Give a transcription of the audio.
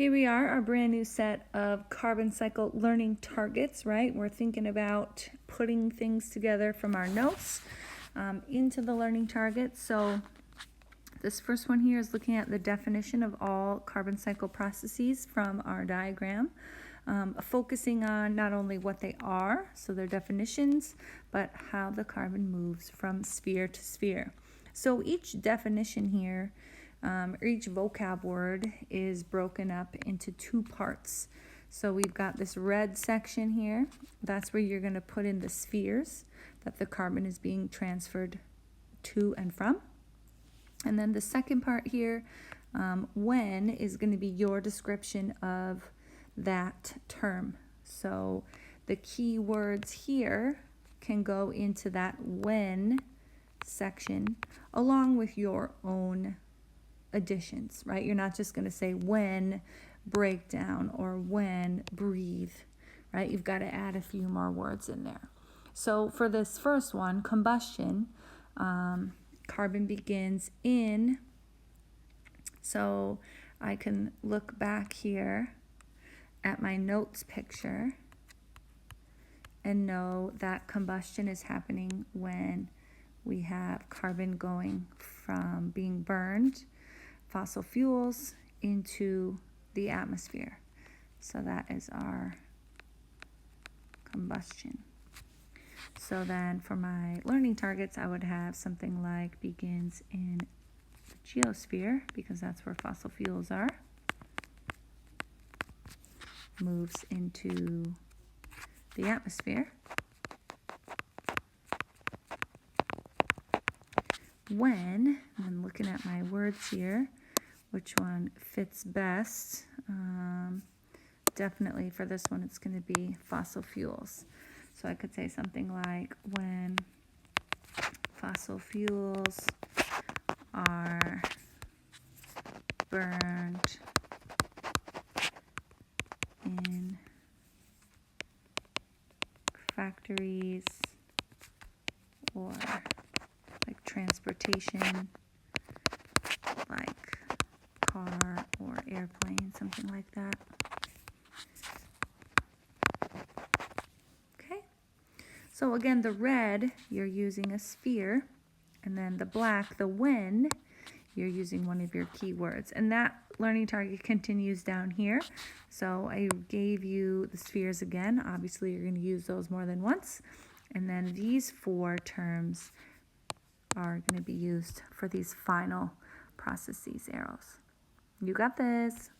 Here we are, our brand new set of carbon cycle learning targets, right? We're thinking about putting things together from our notes into the learning targets. So this first one here is looking at the definition of all carbon cycle processes from our diagram, focusing on not only what they are, so their definitions, but how the carbon moves from sphere to sphere. So each definition here, or each vocab word is broken up into two parts. So we've got this red section here. That's where you're going to put in the spheres that the carbon is being transferred to and from. And then the second part here, when, is going to be your description of that term. So the key words here can go into that when section along with your own additions, right? You're not just going to say when breakdown or when breathe, right? You've got to add a few more words in there. So for this first one, combustion, carbon begins in, so I can look back here at my notes picture and know that combustion is happening when we have carbon going from being burned, fossil fuels, into the atmosphere. So that is our combustion. So then for my learning targets, I would have something like begins in the geosphere, because that's where fossil fuels are, moves into the atmosphere, when, I'm looking at my words here, which one fits best. Definitely for this one, it's going to be fossil fuels. So I could say something like when fossil fuels are burned in factories or like transportation, like car or airplane, something like that. Okay, so again, the red, you're using a sphere, and then the black, the when, you're using one of your keywords. And that learning target continues down here. So I gave you the spheres again. Obviously, you're going to use those more than once. And then these four terms are going to be used for these final processes arrows. You got this.